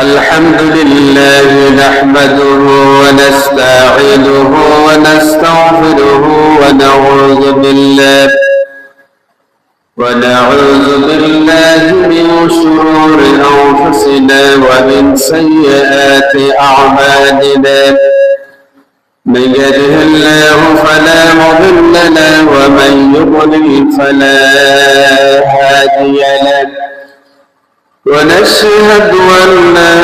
الحمد لله نحمده ونستعينه ونستغفره ونعوذ بالله من شرور أنفسنا ومن سيئات أعمالنا من يهده الله فلا مضل له ومن يضلل فلا هادي له ونشهد أن لا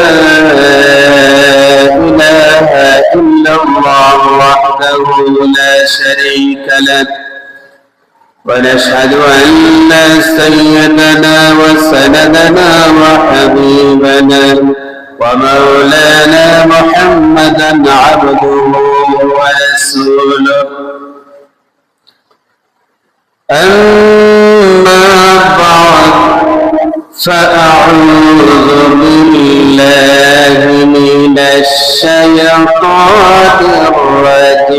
إله إلا الله وحده لا شريك له ونشهد أن سيدنا وسندنا وحبيبنا ومولانا محمدا عبده ورسوله أما بعد فأعوذ بالله من الشيطان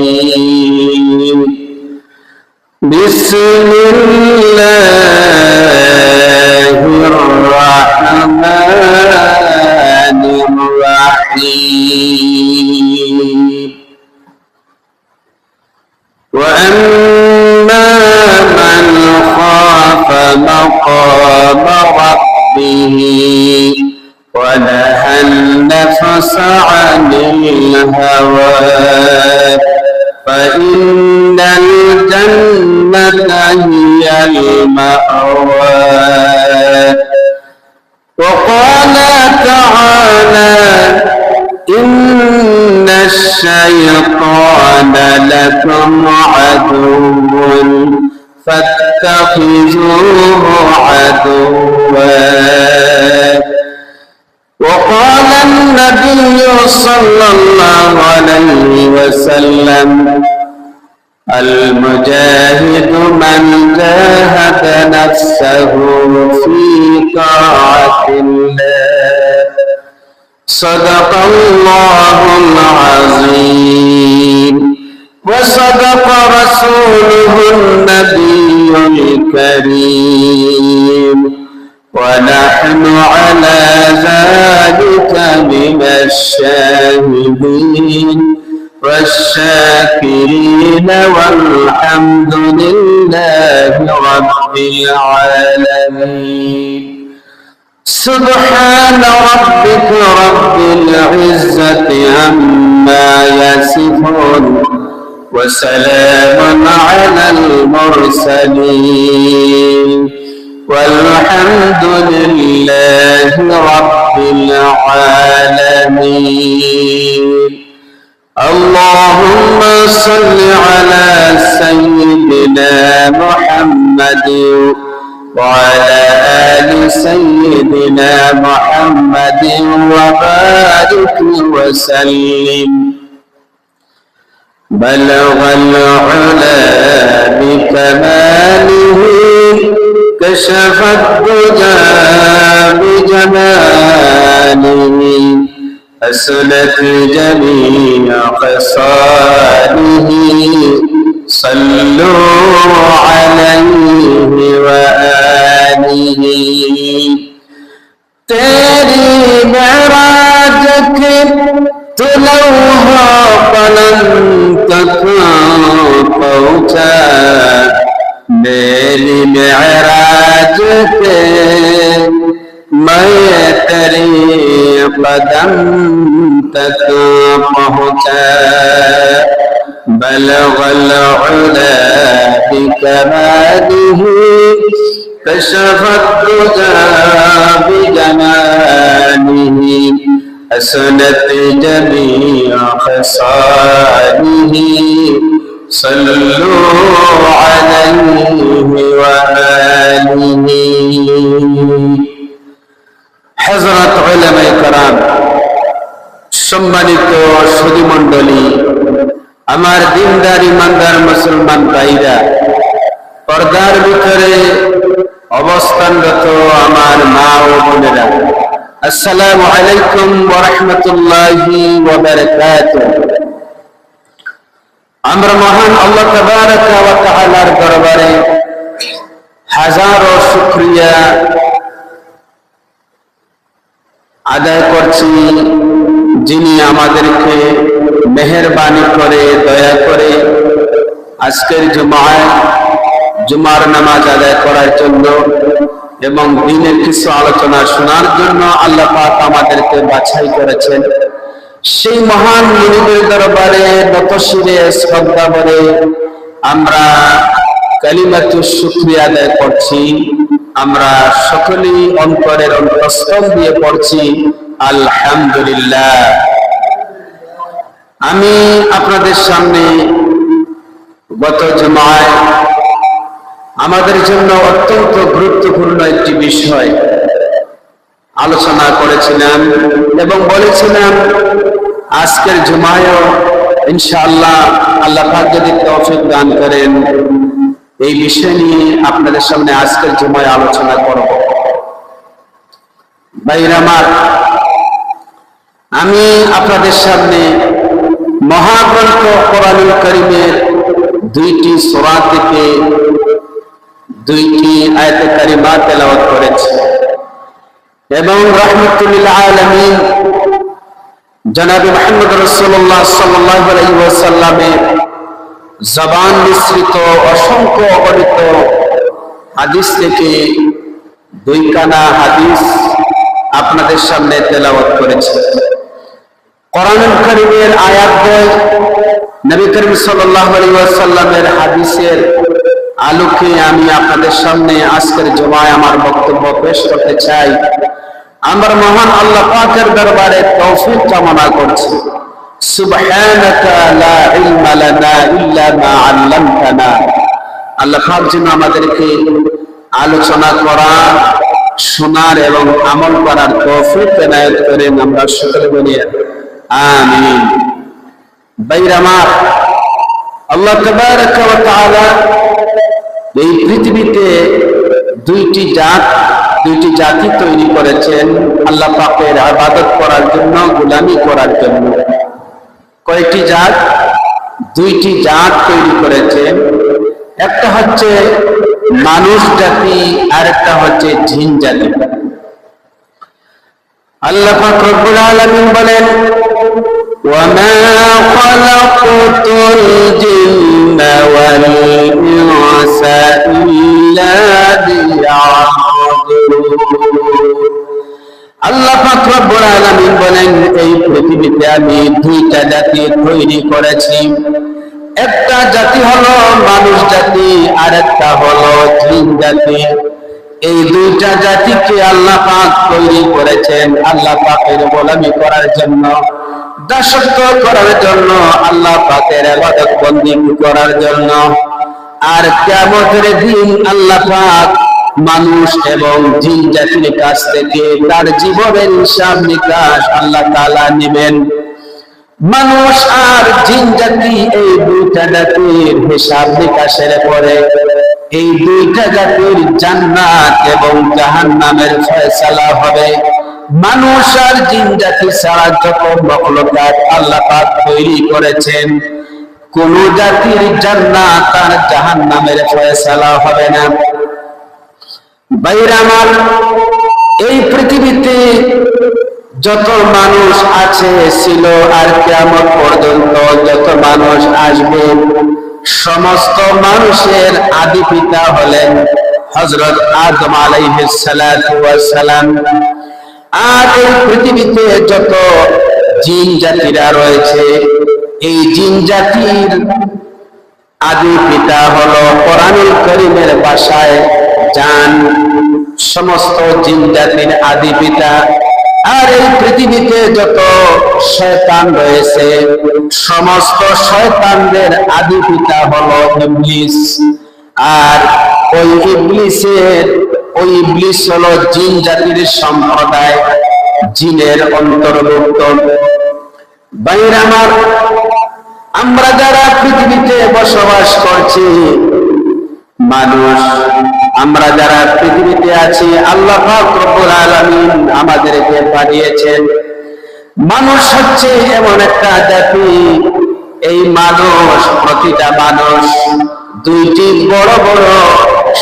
الرجيم بسم الله الرحمن الرحيم وأما من خاف مقام ربه ونهى النفس عن الهوى فإن الجنة هي المأوى وقال تعالى إن الشيطان لكم عدو فاتخذوه عدوا وقال النبي صلى الله عليه وسلم المجاهد من جاهد نفسه في طاعة الله صدق الله العظيم وصدق رسوله النبي الكريم ونحن على ذلك من الشاهدين والشاكرين والحمد لله رب العالمين سبحان ربك رب العزة عما يصفون وسلام على المرسلين والحمد لله رب العالمين اللهم صل على سيدنا محمد وعلى آل سيدنا محمد وبارك وسلم بلغ العلا بكماله كشف الدجى بجماله أسلت جميع خصاله صلوا عليه وآله तेरी महराज के तुलौहा पलंग तक पहुँचा मेरी महराज के मैं तेरी कदम तक पहुँचा بلغ العلا بكماله كشف الدجى بجماله أسنت جميع خصاله صلوا عليه وآله حضرت علماء کرام সম্মানিত সুধী মণ্ডলী আমার দিনদার ইমানদার মুসলমান ভাইরা পর্দার ভিতরে অবস্থানরত আমার মা ও বোনেরা আসসালামু আলাইকুম ওয়া রাহমাতুল্লাহি ওয়া বারাকাতুহু আমরা মহান আল্লাহ তাবারক ওয়া তাআলার দরবারে হাজারো শুকরিয়া আদায় করছি যিনি আমাদেরকে মেহেরবানি করে দয়া করে আজকের জুমার নামাজ আদায় করার জন্য এবং দিনের কিছু আলোচনা শোনার জন্য আল্লাহ পাক আমাদেরকে বাছাই করেছেন। সেই মহান মুনিবের দরবারে নতশিরে শ্রদ্ধা ভরে আমরা কালিমাতুশ শুকরিয়া আদায় করছি। আমরা সকলেই অন্তরের অন্তঃস্থল দিয়ে পড়ছি আলহামদুলিল্লাহ। আমি আপনাদের সামনে গত জুমায় আমাদের জন্য অত্যন্ত গুরুত্বপূর্ণ একটি বিষয় আলোচনা করেছিলাম এবং বলেছিলাম আজকের জুমায়ও ইনশাআল্লাহ আল্লাহ পাক যদি তৌফিক দান করেন এই বিষয় নিয়ে আপনাদের সামনে আজকের জুমায় আলোচনা করব। ভাইরা আমার, আমি আপনাদের সামনে মহাগ্রন্থ কোরআনুল কারীমের 2টি সূরা থেকে 2টি আয়াতে কারিমা তেলাওয়াত করেছি এবং রাহমাতুল লিল আলামিন জনাবে মুহাম্মদ রাসূলুল্লাহ সাল্লাল্লাহু আলাইহি ওয়াসাল্লামের জবান মিশ্রিত অসংখ্য অগণিত হাদিস থেকে 2 কানা হাদিস আপনাদের সামনে তেলাওয়াত করেছি। কোরআনুল কারীমের আয়াতদ্বয় নবী করিম সাল্লাল্লাহু আলাইহি ওয়াসাল্লামের হাদিসের আলোকে আমি আপনাদের সামনে আজকের জুমায় আমার বক্তব্য পেশ করতে চাই। আমার মহান আল্লাহ পাকের দরবারে তৌফিক কামনা করছি। সুবহানাকা লা ইলমা লানা ইল্লা মা আল্লামতানা। আল্লাহ পাক যেন আমাদেরকে আলোচনা করা, শোনার এবং আমল করার তৌফিক এনায়েত করেন। আমরা সকলে বলি আমিন। ভাইরা আমার, আল্লাহ তাবারাকা ওয়া তাআলা এই পৃথিবীতে 2টি জাতি তৈরি করেছেন আল্লাহ পাকের ইবাদত করার জন্য, গোলামি করার জন্য। কয়টি জাত? 2টি জাত তৈরি করেছেন। একটা হচ্ছে মানুষ জাতি আর একটা হচ্ছে জিন জাতি। আল্লাহ পাক রব্বুল আলামিন বলেন, وَمَا خَلَقْتُ الْجِنَّ وَالْإِنسَ إِلَّا لِيَعْبُدُونِ। আল্লাহ পাক রব্বুল আলামিন বলেন, এই পৃথিবীতে আমি 2টা জাতি তৈরি করেছি। একটা জাতি হলো মানুষ জাতি আর একটা হলো জিন জাতি। এই 2টা জাতিকে আল্লাহ পাক তৈরি করেছেন আল্লাহ পাকের গোলামি করার জন্য, দাসত্ব করার জন্য, আল্লাহ পাকের ইবাদত বন্দেগী করার জন্য। আর কিয়ামতের দিন আল্লাহ পাক মানুষ এবং জিন জাতির কাছ থেকে তার জীবনের হিসাব নিকাশ আল্লাহ তাআলা নেবেন। মানুষ আর জিন জাতি এই 2টা জাতির হিসাব নিকাশের পরে এই 2টা জাতির জান্নাত এবং জাহান্নামের ফয়সালা হবে। মানুষ আর জিন জাতি ছাড়া যত মাখলুকাত আল্লাহ পাক তৈরি করেছেন, কোন জাতির জান্নাত আর জাহান্নামের ফয়সালা হবে না। ভাইরা আমার, এই পৃথিবীতে যত মানুষ আছে, ছিল আর কিয়ামত পর্যন্ত যত মানুষ আসবে, সমস্ত মানুষের আদি পিতা হলেন হযরত আদম আলাইহিস সালাতু ওয়াস সালাম। আর এই পৃথিবীতে যত জিন জাতিরা রয়েছে, এই জিন জাতির আদি পিতা হলো কোরআনুল কারীমের ভাষায় জান, সমস্ত জিন জাতির আদি পিতা। আর এই পৃথিবীতে যত শয়তান রয়েছে, সমস্ত শয়তানদের আদি পিতা হলো ইবলিস। আর ওই ইবলিস হলো জিন জাতির সম্প্রদায়, জিনের অন্তর্ভুক্ত। ভাইরা আমার, আমরা যারা পৃথিবীতে বসবাস করছি, মানুষ, আমরা যারা পৃথিবীতে আছি, আল্লাহ পাক রব্বুল আলামিন আমাদেরকে পাঠিয়েছেন। মানুষ হচ্ছে এমন একটা জাতি, এই মানুষ, প্রতিটা মানুষ 2টি বড় বড়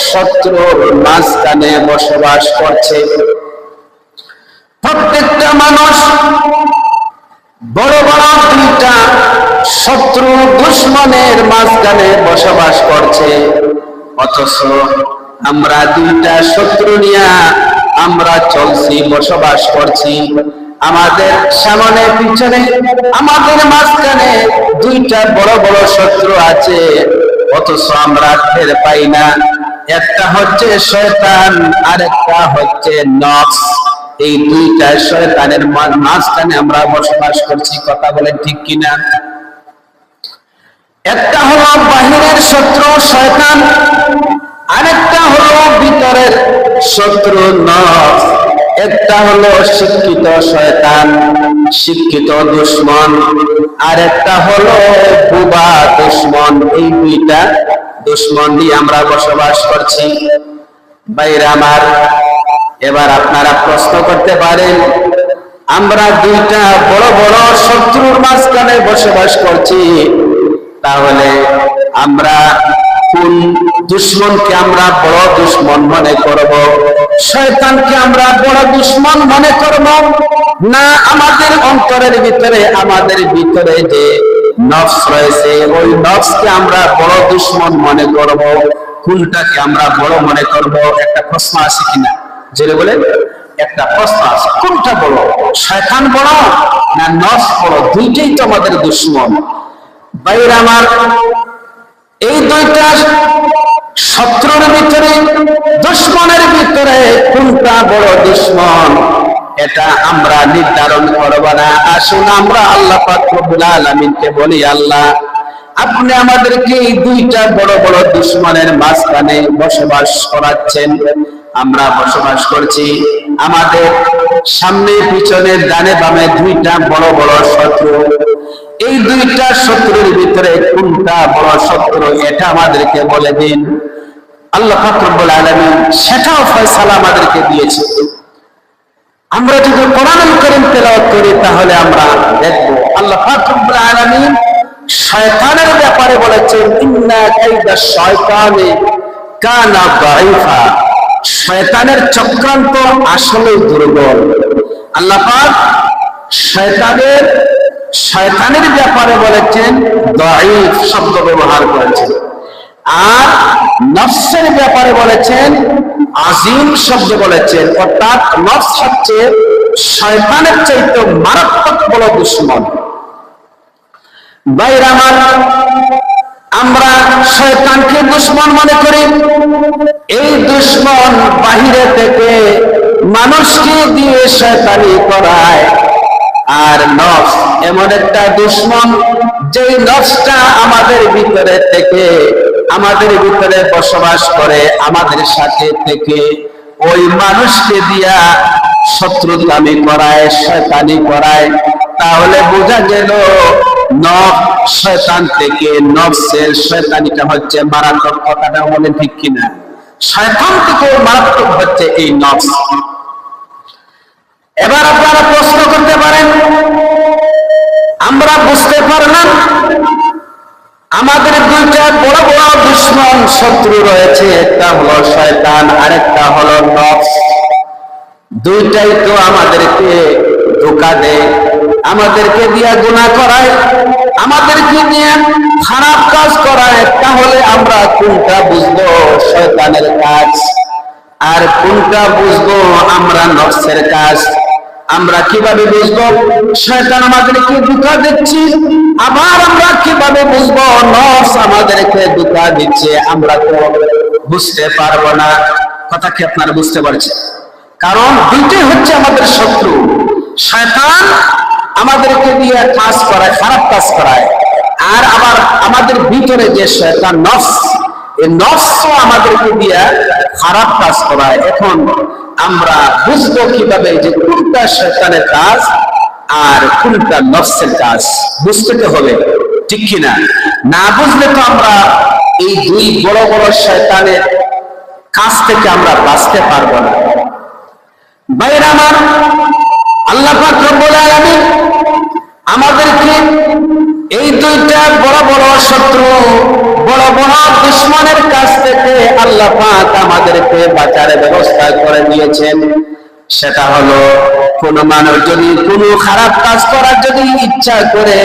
শত্রুর মাঝখানে বসবাস করছে। প্রত্যেকটা মানুষ বড় বড় দুইটা শত্রু দুশ্মনের মাঝখানে বসবাস করছে, অথচ আমরা দুইটা শত্রু নিয়ে আমরা চলছি, বসবাস করছি। আমাদের সামনে পিছনে আমাদের মাঝখানে দুইটা বড় বড় শত্রু আছে, অথচ আমরা টের পাই না। একটা হচ্ছে শয়তান, আরেকটা হচ্ছে নফস। এই দুইটা শয়তানের মাঝখানে আমরা বসবাস করছি। কথা বলেন ঠিক কিনা? একটা হলো বাহিরের শত্রু শয়তান, আরেকটা হলো ভিতরের শত্রু নফস। একটা হলো শিক্ষিত শয়তান, শিক্ষিত দুশ্মন, আরেকটা হলো বুবা দুশ্মন। এই দুইটা দুশ্মন দিয়ে আমরা বসবাস করছি। ভাইরা আমার, এবার আপনারা প্রশ্ন করতে পারেন, আমরা দুইটা বড় বড় শত্রুর মাঝখানে বসবাস করছি, তাহলে আমরা কোন দুশ্মনকে আমরা বড় দুশ্মন মনে করব? শয়তানকে আমরা বড় দুশ্মন মনে করব, না আমাদের অন্তরের ভিতরে, আমাদের ভিতরে যে নফস রয়েছে ওই নফসকে আমরা বড় দুশ্মন মনে করব? কোনটাকে আমরা বড় মনে করব? একটা প্রশ্ন আছে কিনা? যেটা বলে একটা প্রশ্ন আছে, কোনটা বড়? শয়তান বড় না নফস বড়? দুইটাই তো আমাদের দুশ্মন। ভাইরা আমার, এই দুইটা শত্রুর ভিতরে, দুশ্মনের ভিতরে কোনটা বড় দুশ্মন এটা আমরা নির্ধারণ করব না। আসুন আমরা আল্লাহ পাক রব্বুল আলামিনকে বলি, আল্লাহ আপনি আমাদেরকে এই দুইটা বড় বড় দুশ্মনের মাঝখানে বসবাস করাচ্ছেন। আমরা বসবাস করছি, আমাদের সামনে পিছনে ডানে বামে দুইটা বড় বড় শত্রু। এই দুইটা শত্রুর ভিতরে কোনটা বড় শত্রু এটা আমাদেরকে বলে দিন। আল্লাহ পাক রব্বুল আলামিন সেটাও ফয়সালা আমাদেরকে দিয়েছে। আমরা যদি কোরআনুল কারীম তেলাওয়াত করি তাহলে আমরা দেখব আল্লাহ পাক রব্বুল আলামিন শয়তানের ব্যাপারে বলেছেন, ইন্না কাইদা শায়তানি কানা দাঈফা। শয়তানের চক্রান্ত আসলে দুর্বল। আল্লাহ পাক শয়তানের ব্যাপারে বলেছেন দাঈফ শব্দ ব্যবহার করেছেন, আর নফসের ব্যাপারে বলেছেন আজিম শব্দ বলেছেন। অর্থাৎ নফস হচ্ছে শয়তানের চাইতে মারাত্মক বড় দুশ্মন। ভাইরা আমার, আমরা শয়তানকে দুশ্মন মনে করি। এই দুশ্মন বাহিরে থেকে মানুষকে দিয়ে শয়তানি করায়, আর নফস এমন একটা দুশ্মন যে নফসটা আমাদের ভিতরে থেকে, আমাদের ভিতরে বসবাস করে, আমাদের সাথে থেকে ওই মানুষকে দিয়া শত্রুতামি করায়, শয়তানি করায়। তাহলে বোঝা গেল নফস শয়তান থেকে, নফসের শয়তানিটা হচ্ছে মারাত্মক। কথাটা বলে ঠিক কিনা? শয়তান থেকে মারাত্মক হচ্ছে এই নফস। এবার আপনারা প্রশ্ন করতে পারেন, আমরা বুঝতে পারলাম আমাদের দুইটা বড় বড় দুশ্মন শত্রু রয়েছে, একটা হলো শয়তান, আরেকটা হলো নফস। দুইটাই তো আমাদেরকে ধোঁকা দেয়, আমাদেরকে দিয়ে গুনাহ করায়, আমাদেরকে দিয়ে খারাপ কাজ করায়। তাহলে আমরা কোনটা বুঝবো শয়তানের কাজ, আর কোনটা বুঝবো আমরা নফসের কাজ? আমরা কিভাবে বুঝবো শয়তান আমাদেরকে ধোঁকা দিচ্ছে, আবার আমরা কিভাবে বুঝবো নফস আমাদেরকে ধোঁকা দিচ্ছে? আমরা তো বুঝতে পারবো না। কথা কি আপনারা বুঝতে পারছেন? কারণ দুইটাই হচ্ছে আমাদের শত্রু। শয়তান আমাদেরকে দিয়ে কাজ করায়, খারাপ কাজ করায়, আর আবার আমাদের ভিতরে যে শয়তান নফস, এই নফসও আমাদেরকে দিয়ে খারাপ কাজ করায়। এখন আমরা বুঝবো কিভাবে যে কোনটা শয়তানের কাজ আর কোনটা নফসের কাজ? বুঝতে তো হবে, ঠিক কিনা? না বুঝলে তো আমরা এই দুই বড় বড় শয়তানের কাজ থেকে আমরা বাঁচতে পারবো না। ভাইরা আমার, আল্লাহ পাক রব্বুল আলামিন আমাদেরকে এই দুইটা বড় বড় শত্রু, বড় বড় দুশ্মনের কাছ থেকে আল্লাহ পাক আমাদেরকে বাঁচার ব্যবস্থা করে দিয়েছেন। সেটা হলো কোন মানুষ যদি কোনো খারাপ কাজ করার যদি ইচ্ছা করে,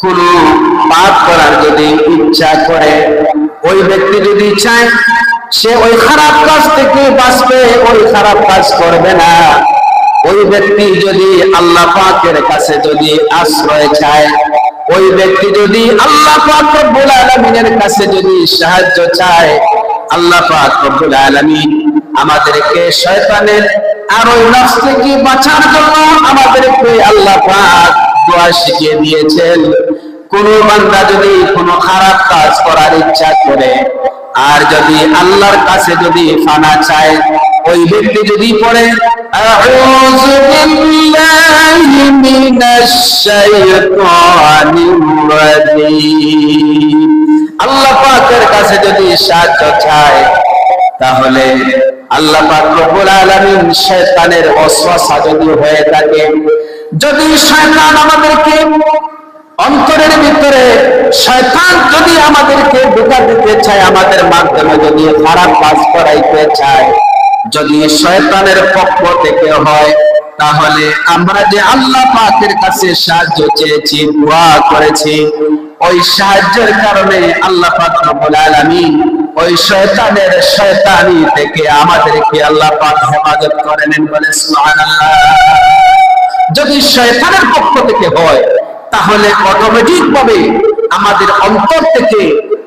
কোন পাপ করার যদি ইচ্ছা করে, ওই ব্যক্তি যদি চায় সে ওই খারাপ কাজ থেকে বাঁচবে, ওই খারাপ কাজ করবে না। ওই ব্যক্তি যদি আল্লাহ পাকের কাছে যদি আশ্রয় চায়, ওই ব্যক্তি যদি আল্লাহ পাক রব্বুল আলামিনের কাছে যদি সাহায্য চায়, আল্লাহ পাক রব্বুল আলামিন আমাদেরকে শয়তানের আর ওই নফস থেকে বাঁচার জন্য আমাদেরকে আল্লাহ পাক দোয়া শিখিয়ে দিয়েছেন। কোন বান্দা যদি কোনো খারাপ কাজ করার ইচ্ছা করে আর যদি আল্লাহর কাছে যদি ফানা চায়, ওই ব্যক্তি যদি পড়ে আউযু বিল্লাহি মিনাশ শাইতানির রাজীম, আল্লাহ পাকের কাছে যদি সাহায্য চায়, তাহলে আল্লাহ পাক রব্বুল আলামিন শয়তানের ওয়াসওয়াসা যদি হয়ে থাকে, যদি শয়তান আমাদেরকে অন্তরের ভিতরে শয়তান যদি আমাদেরকে ধোঁকা দিতে চায়, আমাদের মাধ্যমে যদি খারাপ কাজ করাইতে চায়, যদি শয়তানের পক্ষ থেকে হয়, তাহলে আমরা যে আল্লাহ পাকের কাছে সাহায্য চেয়েছি, দোয়া করেছি, ওই সাহায্যের কারণে আল্লাহ পাক রব্বুল আলামিন ওই শয়তানের শয়তানি থেকে আমাদেরকে আল্লাহ পাক হেফাজত করে নেন। বলে সুবহানাল্লাহ। যদি শয়তানের পক্ষ থেকে হয়, তাহলে অটোমেটিক ভাবে আমাদের অন্তর থেকে,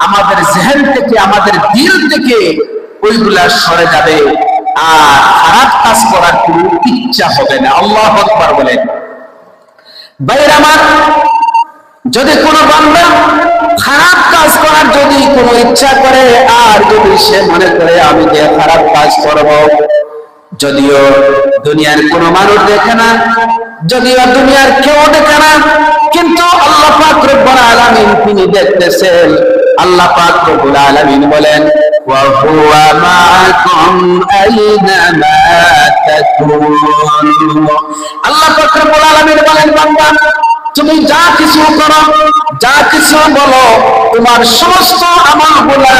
আমাদের জেহেন থেকে, আমাদের দিল থেকে ওইগুলা সরে যাবে, আর খারাপ কাজ করার কোনো ইচ্ছা হবে না। আল্লাহু আকবার বলেন। ভাইরা আমার, যদি কোনো বান্দা খারাপ কাজ করার যদি কোনো ইচ্ছা করে আর যদি সে মনে করে আমি যে খারাপ কাজ করব, যদিও দুনিয়ার কোনো মানুষ দেখে না, যদিও দুনিয়ার কেউ দেখে না, কিন্তু আল্লাহ পাক রব্বুল আলামিন তিনি দেখতেছেন। আল্লাহ পাক রব্বুল আলামিন বলেন ওয়া হুয়া মাআকুম আইনামা তাকুনু। আল্লাহ পাক রব্বুল আলামিন বলেন, বান্দা তুমি যা কিছু করো, যা কিছু বলো, তোমার সমস্ত আমলগুলা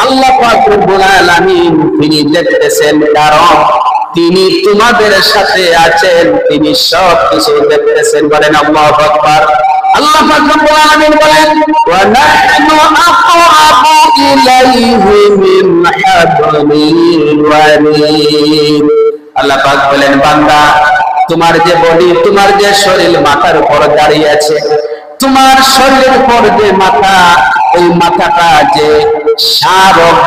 আল্লাহ পাক রব্বুল আলামিন তিনি দেখতেছেন, কারণ তিনি তোমাদের সাথে আছেন, তিনি সব কিছু দেখতেছেন। বলেন আল্লাহু আকবার। আল্লাহ পাক রব্বুল আলামিন বলেন ওয়া নাহনু আকরাবু ইলাইহি মিন হাবলিল ওয়ারিদ। আল্লাহ পাক বলেন, বান্দা তোমার যে বডি, তোমার যে শরীর মাথার উপর দাঁড়িয়ে আছে, তোমার শরীরের উপর যে মাথা, ওই মাথাটা যে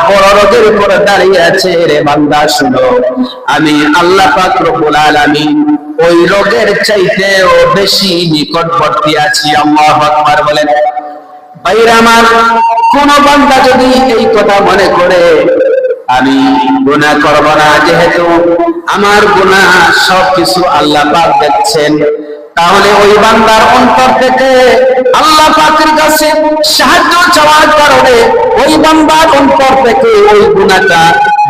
বড় রোগের উপর দাঁড়িয়ে আছে, রে বান্দা শুনো, আমি আল্লাহ পাক রব্বুল আলামিন ওই রোগের চাইতেও বেশি নিকটবর্তী আছি। আল্লাহু আকবার বলেন। ভাইরা আমার, কোন বান্দা যদি এই কথা মনে করে আমি গুনাহ করব না, যেহেতু আমার গুনাহ সবকিছু আল্লাহ পাক দেখছেন, তাহলে ওই বান্দার অন্তর থেকে আল্লাহ পাকের কাছে সাহায্য চাওয়ার কারণে ওই বান্দার অন্তর থেকে ওই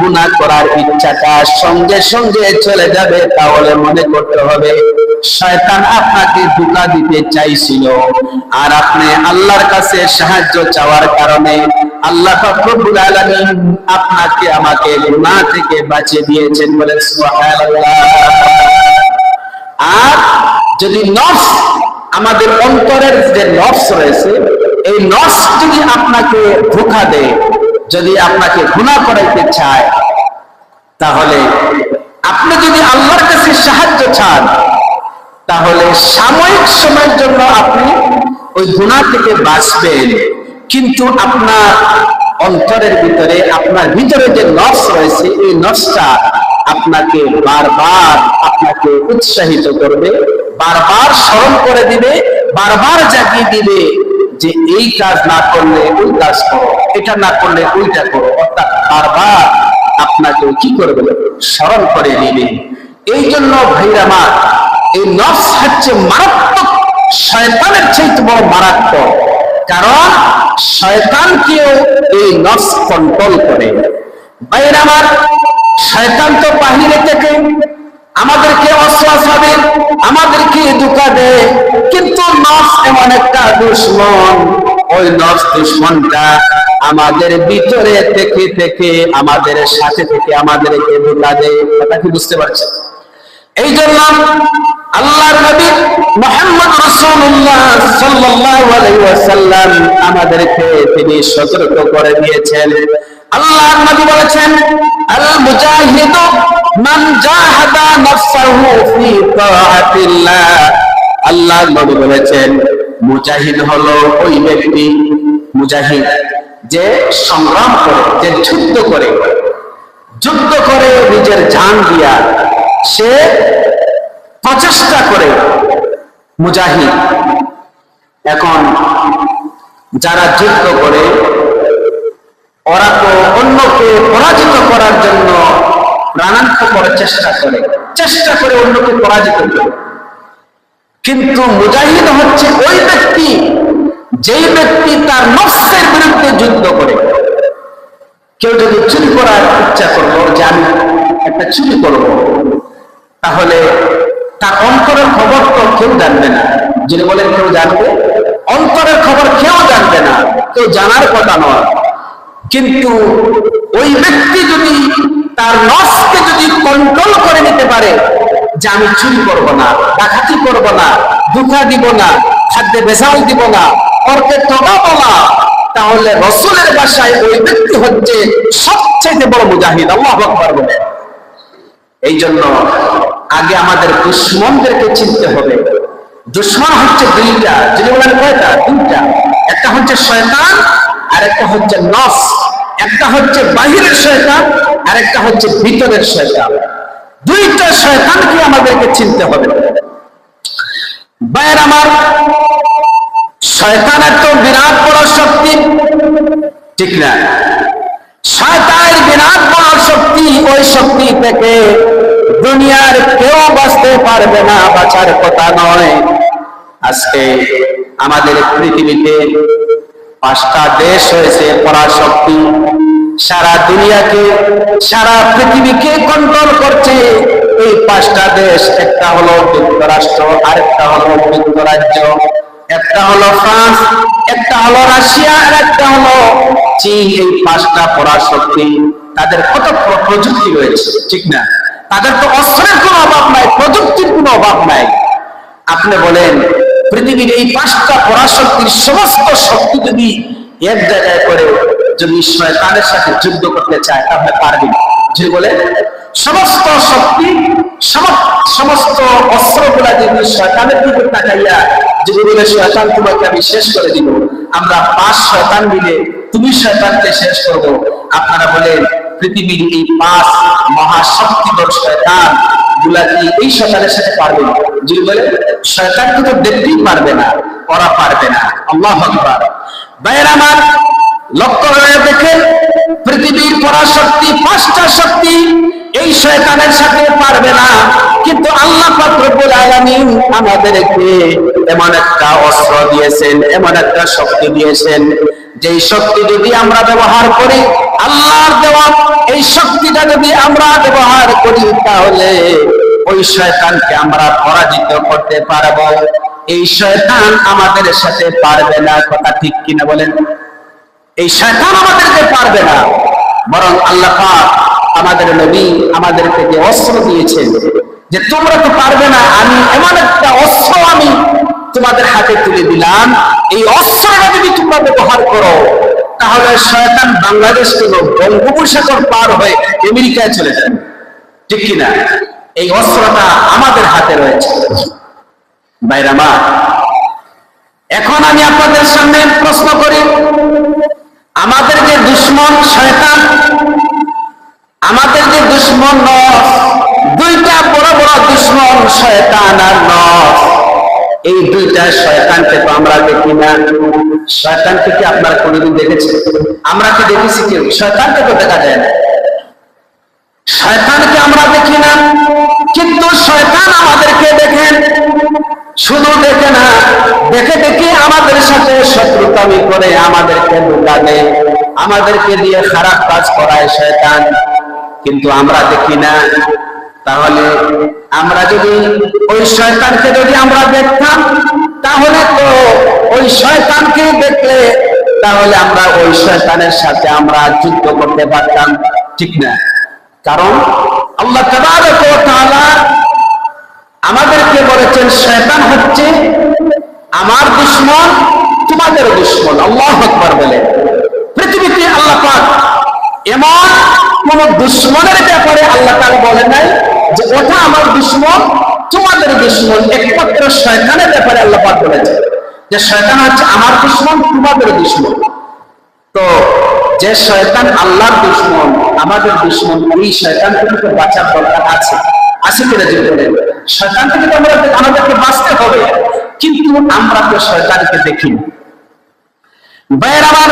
গুনাহ করার ইচ্ছাটা সঙ্গে সঙ্গে চলে যাবে। তাহলে মনে করতে হবে শয়তান আপনাকে ধোঁকা দিতে চাইছিল, আর আপনি আল্লাহর কাছে সাহায্য চাওয়ার কারণে আল্লাহ পাক রব্বুল আলামিন আপনাকে আমাকে গুনাহ থেকে বাঁচিয়ে দিয়েছেন। বলেন সুবহানাল্লাহ। আর যদি নফস, আমাদের অন্তরের যে নফস রয়েছে, এই নফস যদি আপনাকে ধোঁকা দেয়, যদি আপনাকে গুনাহ করাইতে চায়, তাহলে আপনি যদি আল্লাহর কাছে সাহায্য চান, তাহলে সাময়িক সময়ের জন্য আপনি ওই গুনাহ থেকে বাঁচবেন, কিন্তু আপনার অন্তরের ভিতরে, আপনার ভিতরে যে নফস রয়েছে, এই নফসটা আপনাকে বারবার আপনাকে উৎসাহিত করবে, বারবার স্মরণ করে দিবে, বারবার জাগিয়ে দিবে যে এই কাজ না করলে ওই কাজ করো, এটা না করলে ওইটা করো, অর্থাৎ বারবার আপনাকে কি করবে, স্মরণ করে দিবে। এই জন্য ভাইরা আমার, এই নফস হচ্ছে মারাত্মক, শয়তানের চাইতে বড় মারাত্মক, কারণ শয়তানকেও এই নফস কন্ট্রোল করে। ভাইরা আমার, শয়তান তো বাহিরে থেকে আমাদেরকে ওয়াসওয়াসা দেয়, আমাদেরকে ধোঁকা দেয়, কিন্তু নফস এমন একটা দুশমন, ওই নফস দুশমনটা আমাদের ভিতরে থেকে থেকে আমাদের সাথে থেকে আমাদেরকে ধোঁকা দেয়। কথা কি বুঝতে পারছেন? এই জন্য আল্লাহর নবী মুহাম্মদ রাসূলুল্লাহ সাল্লাল্লাহু আলাইহি ওয়াসাল্লাম আমাদেরকে তিনি সতর্ক করে দিয়েছেন। আল্লাহর নবী বলেছেন, আল মুজাহিদু মান জাহাদা নাফসাহু ফি তাআতিল্লাহ। আল্লাহর নবী বলেছেন, মুজাহিদ হলো ওই ব্যক্তি, মুজাহিদ যে সংগ্রাম করে, যে যুদ্ধ করে নিজের জান দিয়া সে প্রচেষ্টা করে, মুজাহিদ। এখন যারা যুদ্ধ করে ওরা তো অন্যকে পরাজিত করার জন্য প্রাণান্তকর চেষ্টা করে অন্যকে পরাজিত করে, কিন্তু মুজাহিদ হচ্ছে ওই ব্যক্তি যেই ব্যক্তি তার নফসের বিরুদ্ধে যুদ্ধ করে। কেউ যদি চুরি করার ইচ্ছা করবো যে আমি একটা চুরি করবো, তাহলে তার অন্তরের খবর তো কেউ জানবে না। যিনি বলেন কেউ জানবে, অন্তরের খবর কেউ জানবে না, কেউ জানার কথা নয়। কিন্তু ওই ব্যক্তি যদি তার নফসকে যদি কন্ট্রোল করে নিতে পারে যে আমি চুরি করব না, ডাকাতি করব না, ধোঁকা দিব না, খাদ্যে ভেজাল দিব না, অর্থে ঠকাবো না, তাহলে রাসূলের ভাষায় ওই ব্যক্তি হচ্ছে সবচেয়ে বড় মুজাহিদ। আল্লাহু আকবার বলেন। এই জন্য আগে আমাদের দুশমনদেরকে চিনতে হবে। দুশমন হচ্ছে দুইটা, যিনি বলেন কয়টা? দুইটা। একটা হচ্ছে শয়তান আর একটা হচ্ছে নফস। একটা হচ্ছে বাহিরের শয়তান আর একটা হচ্ছে ভিতরের শয়তান। দুইটা শয়তানকে আমাদেরকে চিনতে হবে। ভাইয়ের আমার, শয়তানের তো বিরাট বড় শক্তি, ঠিক না? শয়তানের বিরাট বড় শক্তি, ওই শক্তি থেকে দুনিয়ার কেউ বাঁচতে পারবে না, বাঁচার কথা নয়। আজকে আমাদের পৃথিবীতে 5টা দেশ হয়েছে পরাশক্তি, সারা দুনিয়াকে, সারা পৃথিবীকে কন্ট্রোল করছে। এই 5টা দেশ, একটা হলো যুক্তরাষ্ট্র, আরেকটা হলো যুক্তরাজ্য, একটা হলো ফ্রান্স, একটা হলো রাশিয়া, আর একটা হলো চীন। এই 5টা পরাশক্তি, তাদের কত প্রযুক্তি রয়েছে, ঠিক না? তাদের তো অস্ত্রের কোনো অভাব নাই, প্রযুক্তির কোনো অভাব নাই। আপনি বলেন, পৃথিবীর এই 5টা পরাশক্তির সমস্ত শক্তি যদি এক জায়গায় করে যদি শয়তানের সাথে যুদ্ধ করতে চায়, তাহলে পারবে না। যে বলে সমস্ত শক্তি, সমস্ত অস্ত্রগুলা যদি শয়তানের দিকে তাকাইয়া যদি বলে শয়তান তোমাকে আমি শেষ করে দিব, আমরা 5 শয়তান মিলে তুমি শয়তানকে শেষ করবো, আপনারা বলেন পৃথিবীর এই 5 মহাশক্তিধর শয়তান গুলা কি এই শয়তানের সাথে পারবে না? যিনি বলে শয়তানকে তো দেখতেই পারবে না, ওরা পারবে না। আল্লাহু আকবার। ভাইয়ের আমার, লক্ষ্য করে দেখেন, পৃথিবীর পরাশক্তি 5টা শক্তি এই শয়তানের সাথে পারবে না, কিন্তু আল্লাহ পাক রব্বুল আলামিন আমাদেরকে এমন একটা অস্ত্র দিয়েছেন, এমন একটা শক্তি দিয়েছেন, যেই শক্তি যদি আমরা ব্যবহার করি, আল্লাহর দেওয়া এই শক্তিটা যদি আমরা ব্যবহার করি, তাহলে ওই শয়তানকে আমরা পরাজিত করতে পারবো। এই শয়তান আমাদের সাথে পারবে না। কথা ঠিক কিনা বলেন? এই শয়তান আমাদেরকে পারবে না, বরং আল্লাহ পাক আমাদের নবী আমাদেরকে যে অস্ত্র দিয়েছেন, যে তোমরা তো পারবে না, আমি এমন একটা অস্ত্র আমি তোমাদের হাতে তুলে দিলাম, এই অস্ত্রটা যদি তোমরা ব্যবহার করো, তাহলে শয়তান বাংলাদেশ থেকে বঙ্গোপসাগর পার হয়ে আমেরিকায় চলে যাবে, ঠিক কিনা? এই অস্ত্রটা আমাদের হাতে রয়েছে। ভাইরা মা, এখন আমি আপনাদের সামনে প্রশ্ন করি, আমাদের যে দুশমন শয়তান, আমাদের যে দুশমন নফস, দুইটা বড় বড় দুশমন শয়তান আর নফস, এই দুইটা শয়তানকে তো আমরা দেখি না। শয়তানকে কি আপনারা কোনোদিন দেখেছেন? আমরা কি দেখেছি কেউ? শয়তানকে তো দেখা যায় না, শয়তানকে আমরা দেখি না, কিন্তু শয়তান আমাদেরকে দেখেন। শুধু দেখে না, দেখে দেখে আমাদের সাথে শত্রুতামি করে, আমাদেরকে ধোঁকা দেয়, আমাদেরকে দিয়ে খারাপ কাজ করায় শয়তান, কিন্তু আমরা দেখি না। তাহলে আমরা যদি ওই শয়তানকে যদি আমরা দেখতাম, তাহলে তো ওই শয়তানকে দেখলে তাহলে আমরা ওই শয়তানের সাথে আমরা যুদ্ধ করতে পারতাম, ঠিক না? কারণ আল্লাহ তাবারক ওয়া তাআলা আমাদেরকে বলেছেন শয়তান হচ্ছে আমার দুশমন, তোমাদের দুশমন। আল্লাহু আকবার বলে। পৃথিবীতে আল্লাহ পাক এমন কোন দুশমনের ব্যাপারে আল্লাহ তাআলা বলেন নাই যে ওটা আমার দুশমন, তোমাদের দুশমন। একমাত্র শয়তানের ব্যাপারে আল্লাহ পাক বলেছেন যে শয়তান হচ্ছে আমার দুশমন, তোমাদের দুশমন। তো যে শয়তান আল্লাহর দুশমন, আমাদের দুশমন, এই শয়তান থেকে তো বাঁচার দরকার আছে কিনা জীবনে? শয়তান থেকে তো আমাদেরকে বাঁচতে হবে, কিন্তু আমরা তো শয়তানকে দেখি। ভাইয়ের আমার,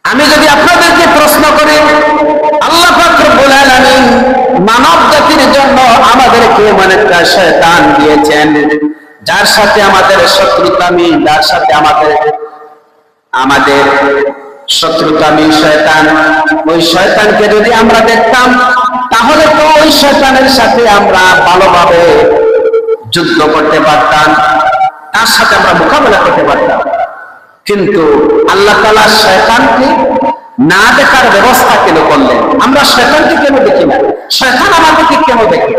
আমি যদি আপনাদেরকে প্রশ্ন করি, আল্লাহ পাক রব্বুল আলামিন মানব জাতির জন্য আমাদেরকে এমন একটা শয়তান দিয়েছেন যার সাথে আমাদের শত্রুতামি, যার সাথে আমাদের শত্রুতামি শয়তান। ওই শয়তানকে যদি আমরা দেখতাম তাহলে তো ওই শয়তানের সাথে আমরা ভালোভাবে যুদ্ধ করতে পারতাম, তার সাথে আমরা মোকাবেলা করতে পারতাম। কিন্তু আল্লাহ তাআলা শয়তানকে না দেখার ব্যবস্থা কেন করলেন? আমরা শয়তানকে কেন দেখি না? শয়তান আমাদেরকে কেন দেখে?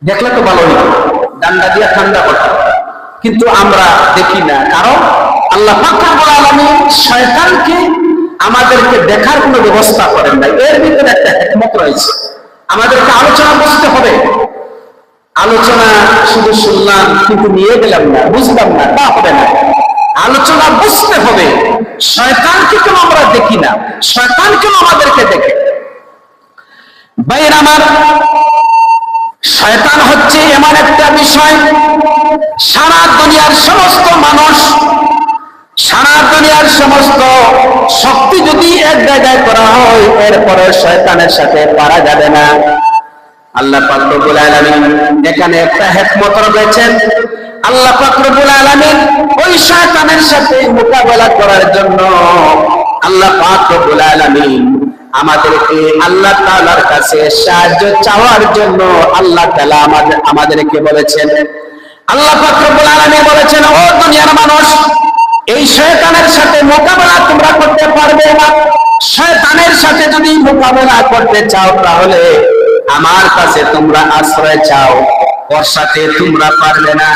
দেখলে তো ভালো হতো, ডান্ডা দিয়ে ঠান্ডা করতাম, কিন্তু আমরা দেখি না। কারণ আল্লাহ পাক রব্বুল আলামিন শয়তানকে আমাদেরকে দেখার কোনো ব্যবস্থা করেন নাই। এর ভিতরে একটা হিকমত রয়েছে। আমাদেরকে আলোচনা বুঝতে হবে। আলোচনা শুধু শুনলাম কিন্তু নিয়ে গেলাম না, বুঝলাম না, তা হবে না। আলোচনা বুঝতে হবে। শয়তানকে কেন আমরা দেখি না? শয়তান কেন আমাদেরকে দেখে? ভাইয়ের আমার, শয়তান হচ্ছে এমন একটা বিষয়, সারা দুনিয়ার সমস্ত মানুষ, সারা দুনিয়ার সমস্ত শক্তি যদি এক জায়গায় করা হয়, এরপরে শয়তানের সাথে পারা যাবে না। আল্লাহ পাক রব্বুল আলামিন এখানে একটা হিকমত রয়েছেন। আল্লাহ পাক রব্বুল আলামিন ওই শয়তানের সাথে মোকাবেলা করার জন্য আল্লাহ পাক রব্বুল আলামিন আমাদেরকে আল্লাহ তাআলার কাছে সাহায্য চাওয়ার জন্য আল্লাহ তাআলা আমাদেরকে বলেছেন। আল্লাহ পাক রব্বুল আলামিন বলেছেন, ও দুনিয়ার মানুষ, এই শয়তানের সাথে মোকাবেলা তোমরা করতে পারবে না। শয়তানের সাথে যদি মোকাবেলা করতে চাও তাহলে আমার কাছে তোমরা আশ্রয় চাও, ওর সাথে তোমরা পারবে না।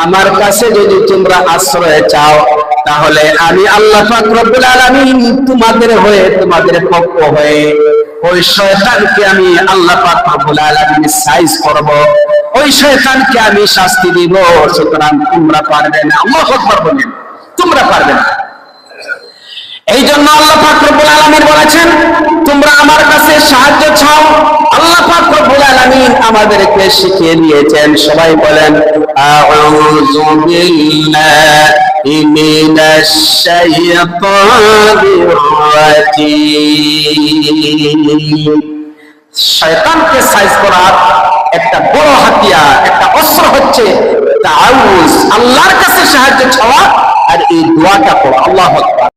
আমার কাছে যদি তোমরা আশ্রয় চাও তাহলে আমি আল্লাহ পাক রব্বুল আলামিন তোমাদের হয়ে, তোমাদের পক্ষ হয়ে ওই শয়তানকে আমি আল্লাহ পাক রব্বুল আলামিন সাইজ করব, ওই শয়তানকে আমি শাস্তি দিব। সুতরাং তোমরা পারবে না। আল্লাহু আকবার বলেন, তোমরা পারবে না। এই জন্য আল্লাহ পাক রব্বুল আলামিন বলেছেন, তোমরা আমার কাছে সাহায্য চাও। আল্লাহ পাক রব্বুল আলামিন আমাদেরকে শিখিয়ে দিয়েছেন। সবাই বলেন, আউযু বিল্লাহি মিনাশ শাইতানির রাজীম। শয়তানকে সাইজ করার একটা বড় হাতিয়ার, একটা অস্ত্র হচ্ছে তাআউয, আল্লাহর কাছে সাহায্য চাওয়া আর এই দোয়াটা পড়া। আল্লাহু আকবার।